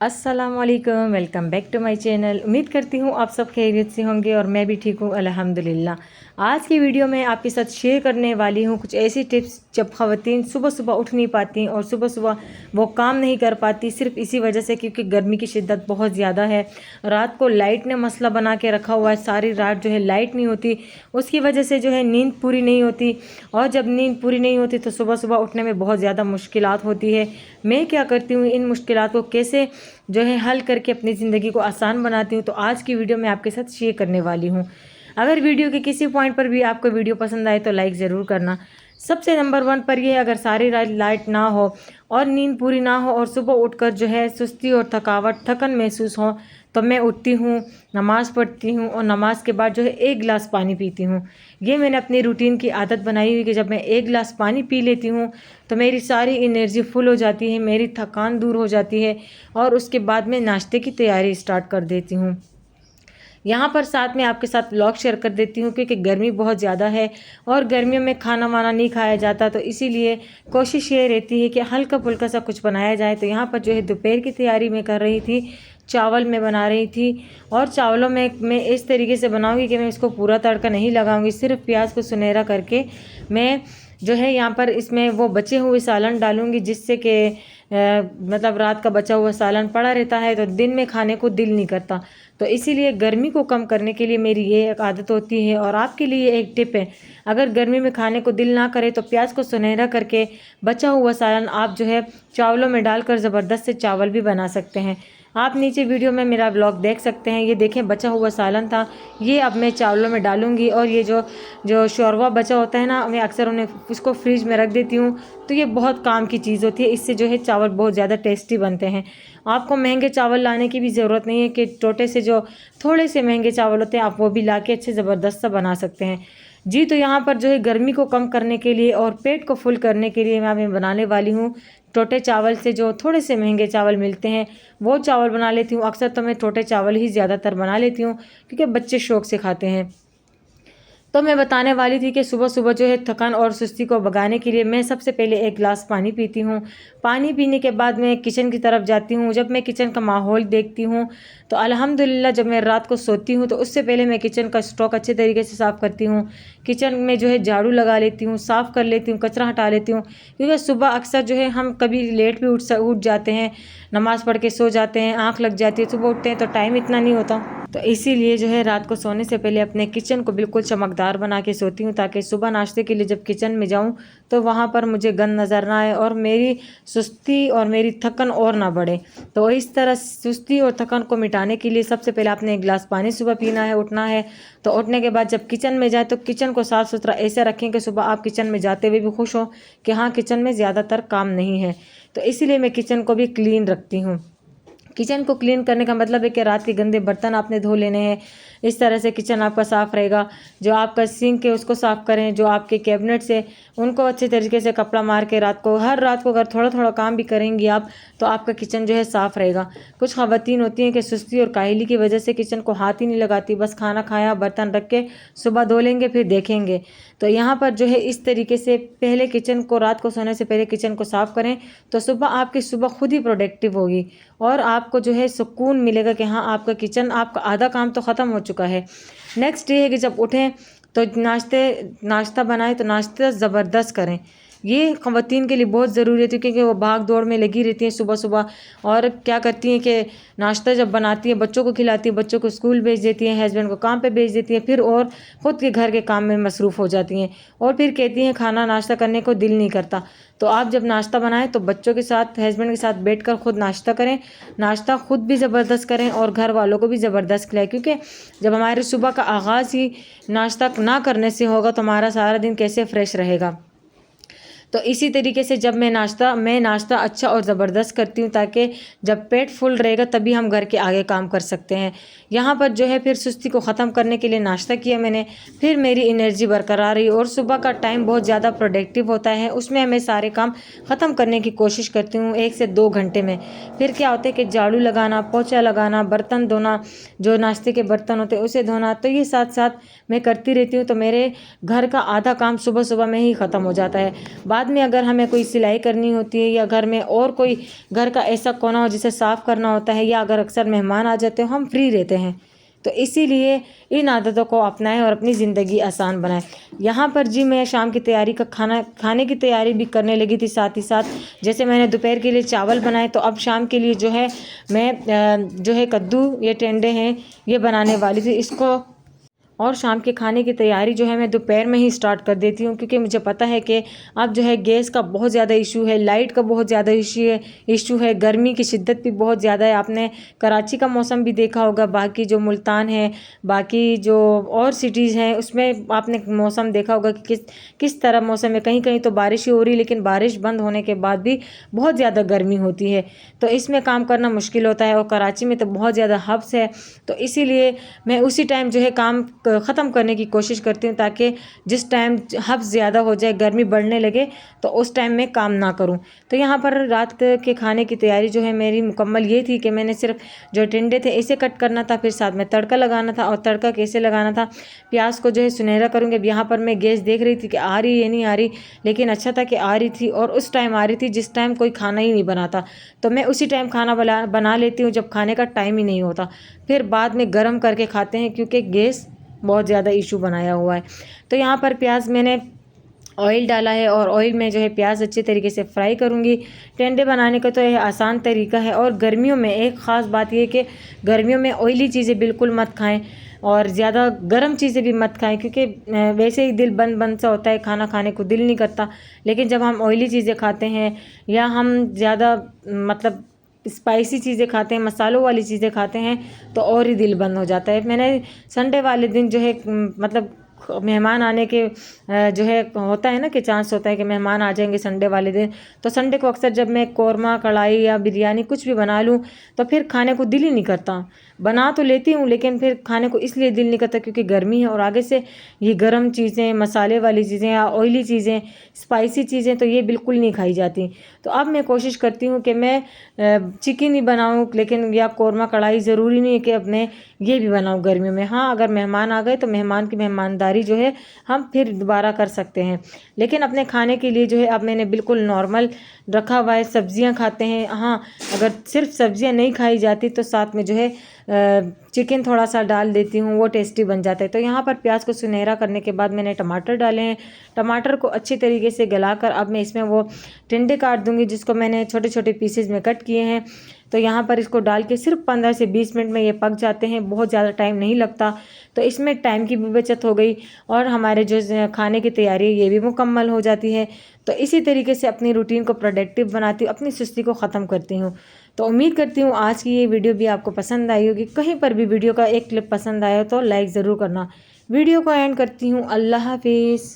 अस्सलामुअलैकुम, welcome back to my channel. उम्मीद करती हूँ आप सब खैरियत से होंगे और मैं भी ठीक हूँ अल्हम्दुलिल्लाह। आज की वीडियो में आपके साथ शेयर करने वाली हूँ कुछ ऐसी टिप्स जब ख़वातीन सुबह सुबह उठ नहीं पाती और सुबह सुबह वो काम नहीं कर पाती, सिर्फ इसी वजह से क्योंकि गर्मी की शिद्दत बहुत ज़्यादा है। रात को लाइट ने मसला बना के रखा हुआ है, सारी रात जो है लाइट नहीं होती, उसकी वजह से जो है नींद पूरी नहीं होती और जब नींद पूरी नहीं होती तो सुबह सुबह उठने में बहुत ज़्यादा मुश्किलात होती है। मैं क्या करती हूँ, इन मुश्किलात को कैसे जो है हल करके अपनी ज़िंदगी को आसान बनाती हूँ, तो आज की वीडियो में आपके साथ शेयर करने वाली हूँ। अगर वीडियो के किसी पॉइंट पर भी आपको वीडियो पसंद आए तो लाइक ज़रूर करना। सबसे नंबर 1 पर ये, अगर सारी रात लाइट ना हो और नींद पूरी ना हो और सुबह उठकर जो है सुस्ती और थकन महसूस हो, तो मैं उठती हूँ, नमाज़ पढ़ती हूँ और नमाज के बाद जो है 1 गिलास पानी पीती हूँ। ये मैंने अपनी रूटीन की आदत बनाई हुई कि जब मैं 1 गिलास पानी पी लेती हूँ तो मेरी सारी एनर्जी फुल हो जाती है, मेरी थकान दूर हो जाती है और उसके बाद मैं नाश्ते की तैयारी स्टार्ट कर देती हूँ। यहाँ पर साथ में आपके साथ व्लॉग शेयर कर देती हूँ क्योंकि गर्मी बहुत ज़्यादा है और गर्मियों में खाना वाना नहीं खाया जाता, तो इसीलिए कोशिश ये रहती है कि हल्का फुल्का सा कुछ बनाया जाए। तो यहाँ पर जो है दोपहर की तैयारी मैं कर रही थी, चावल मैं बना रही थी और चावलों में मैं इस तरीके से बनाऊँगी कि मैं इसको पूरा तड़का नहीं लगाऊँगी, सिर्फ प्याज को सुनहरा करके मैं जो है यहाँ पर इसमें वो बचे हुए सालन डालूँगी, जिससे कि मतलब रात का बचा हुआ सालन पड़ा रहता है तो दिन में खाने को दिल नहीं करता। तो इसीलिए गर्मी को कम करने के लिए मेरी ये एक आदत होती है और आपके लिए एक टिप है, अगर गर्मी में खाने को दिल ना करे तो प्याज को सुनहरा करके बचा हुआ सालन आप जो है चावलों में डालकर ज़बरदस्त से चावल भी बना सकते हैं। आप नीचे वीडियो में मेरा ब्लॉग देख सकते हैं। ये देखें, बचा हुआ सालन था, ये अब मैं चावलों में डालूंगी और ये जो जो शोरवा बचा होता है ना, मैं अक्सर उन्हें उसको फ्रिज में रख देती हूँ, तो ये बहुत काम की चीज़ होती है। इससे जो है चावल बहुत ज़्यादा टेस्टी बनते हैं। आपको महंगे चावल लाने की भी ज़रूरत नहीं है कि टोटे से जो थोड़े से महंगे चावल होते हैं आप वो भी ला के अच्छे ज़बरदस्त सा बना सकते हैं जी। तो यहाँ पर जो है गर्मी को कम करने के लिए और पेट को फुल करने के लिए मैं बनाने वाली हूँ टोटे चावल से जो थोड़े से महंगे चावल मिलते हैं वो चावल बना लेती हूँ। अक्सर तो मैं टोटे चावल ही ज़्यादातर बना लेती हूँ क्योंकि बच्चे शौक से खाते हैं। तो मैं बताने वाली थी कि सुबह सुबह जो है थकान और सुस्ती को भगाने के लिए मैं सबसे पहले 1 गिलास पानी पीती हूँ। पानी पीने के बाद मैं किचन की तरफ जाती हूँ। जब मैं किचन का माहौल देखती हूँ तो अल्हम्दुलिल्लाह जब मैं रात को सोती हूँ तो उससे पहले मैं किचन का स्टॉक अच्छे तरीके से साफ़ करती हूँ। किचन में जो है झाड़ू लगा लेती हूँ, साफ़ कर लेती हूँ, कचरा हटा लेती हूँ, क्योंकि सुबह अक्सर जो है हम कभी लेट भी उठ जाते हैं, नमाज़ पढ़ के सो जाते हैं, आँख लग जाती है, सुबह उठते हैं तो टाइम इतना नहीं होता। तो इसीलिए जो है रात को सोने से पहले अपने किचन को बिल्कुल चमकदार बना के सोती हूँ, ताकि सुबह नाश्ते के लिए जब किचन में जाऊँ तो वहाँ पर मुझे गंद नज़र ना आए और मेरी सुस्ती और मेरी थकन और ना बढ़े। तो इस तरह सुस्ती और थकन को मिटाने के लिए सबसे पहले आपने 1 गिलास पानी सुबह पीना है, उठना है। तो उठने के बाद जब किचन में जाए तो किचन को साफ़ सुथरा ऐसे रखें कि सुबह आप किचन में जाते हुए भी खुश हो कि हाँ, किचन में ज़्यादातर काम नहीं है। तो इसीलिए मैं किचन को भी क्लीन रखती हूँ। किचन को क्लीन करने का मतलब है कि रात के गंदे बर्तन आपने धो लेने हैं। इस तरह से किचन आपका साफ़ रहेगा। जो आपका सिंक है उसको साफ़ करें, जो आपके कैबिनेट्स है उनको अच्छे तरीके से कपड़ा मार के हर रात को अगर थोड़ा थोड़ा काम भी करेंगी आप तो आपका किचन जो है साफ़ रहेगा। कुछ ख़वातीन होती हैं कि सुस्ती और काहली की वजह से किचन को हाथ ही नहीं लगाती, बस खाना खाया बर्तन रख के सुबह धो लेंगे फिर देखेंगे। तो यहाँ पर जो है इस तरीके से पहले किचन को रात को सोने से पहले किचन को साफ़ करें तो सुबह खुद ही प्रोडक्टिव होगी और आपको जो है सुकून मिलेगा कि हाँ, आपका किचन, आपका आधा काम तो ख़त्म हो चुका है। नेक्स्ट ये है कि जब उठें तो नाश्ता बनाएं तो नाश्ता ज़बरदस्त करें। ये ख़वातीन के लिए बहुत ज़रूरी है क्योंकि वो भाग दौड़ में लगी रहती हैं सुबह सुबह और क्या करती हैं कि नाश्ता जब बनाती हैं बच्चों को खिलाती हैं, बच्चों को स्कूल भेज देती हैं, हस्बैंड को काम पे भेज देती हैं, फिर और ख़ुद के घर के काम में मसरूफ़ हो जाती हैं और फिर कहती हैं खाना नाश्ता करने को दिल नहीं करता। तो आप जब नाश्ता बनाएं तो बच्चों के साथ, हस्बैंड के साथ बैठकर खुद नाश्ता करें, नाश्ता खुद भी ज़बरदस्त करें और घर वालों को भी ज़बरदस्त खिलाएं, क्योंकि जब हमारे सुबह का आगाज़ ही नाश्ता ना करने से होगा तो हमारा सारा दिन कैसे फ्रेश रहेगा। तो इसी तरीके से जब मैं नाश्ता अच्छा और ज़बरदस्त करती हूँ ताकि जब पेट फुल रहेगा तभी हम घर के आगे काम कर सकते हैं। यहाँ पर जो है फिर सुस्ती को ख़त्म करने के लिए नाश्ता किया मैंने, फिर मेरी एनर्जी बरकरार रही और सुबह का टाइम बहुत ज़्यादा प्रोडक्टिव होता है, उसमें मैं सारे काम ख़त्म करने की कोशिश करती हूँ 1 से 2 घंटे में। फिर क्या होता है कि झाड़ू लगाना, पोछा लगाना, बर्तन धोना, जो नाश्ते के बर्तन होते हैं उसे धोना, तो ये साथ साथ मैं करती रहती हूँ। तो मेरे घर का आधा काम सुबह सुबह में ही ख़त्म हो जाता है। बाद में अगर हमें कोई सिलाई करनी होती है या घर में और कोई घर का ऐसा कोना हो जिसे साफ़ करना होता है, या अगर अक्सर मेहमान आ जाते हो, हम फ्री रहते हैं। तो इसीलिए इन आदतों को अपनाएं और अपनी ज़िंदगी आसान बनाएं। यहाँ पर जी मैं शाम की तैयारी का खाने की तैयारी भी करने लगी थी साथ ही साथ। जैसे मैंने दोपहर के लिए चावल बनाए, तो अब शाम के लिए जो है मैं जो है कद्दू, ये टेंडे हैं, ये बनाने वाली थी इसको। और शाम के खाने की तैयारी जो है मैं दोपहर में ही स्टार्ट कर देती हूँ, क्योंकि मुझे पता है कि अब जो है गैस का बहुत ज़्यादा इशू है, लाइट का बहुत ज़्यादा इशू है, गर्मी की शिद्दत भी बहुत ज़्यादा है। आपने कराची का मौसम भी देखा होगा, बाकी जो मुल्तान है, बाकी जो और सिटीज़ हैं उसमें आपने मौसम देखा होगा कि किस तरह मौसम है। कहीं कहीं तो बारिश ही हो रही, लेकिन बारिश बंद होने के बाद भी बहुत ज़्यादा गर्मी होती है, तो इसमें काम करना मुश्किल होता है। और कराची में तो बहुत ज़्यादा हब्स है, तो इसीलिए मैं उसी टाइम जो है काम ख़त्म करने की कोशिश करती हूँ, ताकि जिस टाइम हब्स ज़्यादा हो जाए, गर्मी बढ़ने लगे, तो उस टाइम में काम ना करूँ। तो यहाँ पर रात के खाने की तैयारी जो है मेरी मुकम्मल ये थी कि मैंने सिर्फ जो टिंडे थे इसे कट करना था, फिर साथ में तड़का लगाना था। और तड़का कैसे लगाना था, प्याज को जो है सुनहरा करूँगी। अब यहाँ पर मैं गैस देख रही थी कि आ रही है नहीं आ रही, लेकिन अच्छा था कि आ रही थी, और उस टाइम आ रही थी जिस टाइम कोई खाना ही नहीं बनाता। तो मैं उसी टाइम खाना बना लेती हूँ जब खाने का टाइम ही नहीं होता, फिर बाद में गर्म करके खाते हैं, क्योंकि गैस बहुत ज़्यादा इशू बनाया हुआ है। तो यहाँ पर प्याज मैंने ऑयल डाला है, और ऑयल में जो है प्याज अच्छे तरीके से फ्राई करूँगी। टेंडे बनाने का तो यह आसान तरीका है। और गर्मियों में एक ख़ास बात यह कि गर्मियों में ऑयली चीज़ें बिल्कुल मत खाएं, और ज़्यादा गर्म चीज़ें भी मत खाएं, क्योंकि वैसे ही दिल बंद सा होता है, खाना खाने को दिल नहीं करता। लेकिन जब हम ऑयली चीज़ें खाते हैं, या हम ज़्यादा मतलब स्पाइसी चीज़ें खाते हैं, मसालों वाली चीज़ें खाते हैं, तो और ही दिल बंद हो जाता है। मैंने संडे वाले दिन जो है मतलब मेहमान आने के जो है होता है ना कि चांस होता है कि मेहमान आ जाएंगे संडे वाले दिन, तो संडे को अक्सर जब मैं कौरमा, कढ़ाई या बिरयानी कुछ भी बना लूँ, तो फिर खाने को दिल ही नहीं करता। बना तो लेती हूँ, लेकिन फिर खाने को इसलिए दिल नहीं करता क्योंकि गर्मी है, और आगे से ये गर्म चीज़ें, मसाले वाली चीज़ें या ऑयली चीज़ें, स्पाइसी चीज़ें, तो ये बिल्कुल नहीं खाई जाती। तो अब मैं कोशिश करती हूँ कि मैं चिकन ही बनाऊँ, लेकिन या कौरमा, कढ़ाई ज़रूरी नहीं है कि अब मैं ये भी बनाऊँ गर्मियों में। हाँ, अगर मेहमान आ गए तो मेहमान की मेहमानदारी जो है हम फिर दोबारा कर सकते हैं, लेकिन अपने खाने के लिए जो है अब मैंने बिल्कुल नॉर्मल रखा हुआ है। सब्जियां खाते हैं, हाँ अगर सिर्फ सब्जियां नहीं खाई जाती तो साथ में जो है चिकन थोड़ा सा डाल देती हूँ, वो टेस्टी बन जाता है। तो यहाँ पर प्याज को सुनहरा करने के बाद मैंने टमाटर डाले हैं। टमाटर को अच्छी तरीके से गलाकर अब मैं इसमें वो टिंडे काट दूँगी, जिसको मैंने छोटे छोटे पीसेज में कट किए हैं। तो यहाँ पर इसको डाल के सिर्फ 15 से 20 मिनट में ये पक जाते हैं, बहुत ज़्यादा टाइम नहीं लगता। तो इसमें टाइम की भी बचत हो गई, और हमारे जो खाने की तैयारी है ये भी मुकम्मल हो जाती है। तो इसी तरीके से अपनी रूटीन को प्रोडक्टिव बनाती हूँ, अपनी सुस्ती को ख़त्म करती हूँ। तो उम्मीद करती हूँ आज की ये वीडियो भी आपको पसंद आई होगी। कहीं पर भी वीडियो का एक क्लिप पसंद आया तो लाइक ज़रूर करना। वीडियो को एंड करती हूँ। अल्लाह हाफिज़।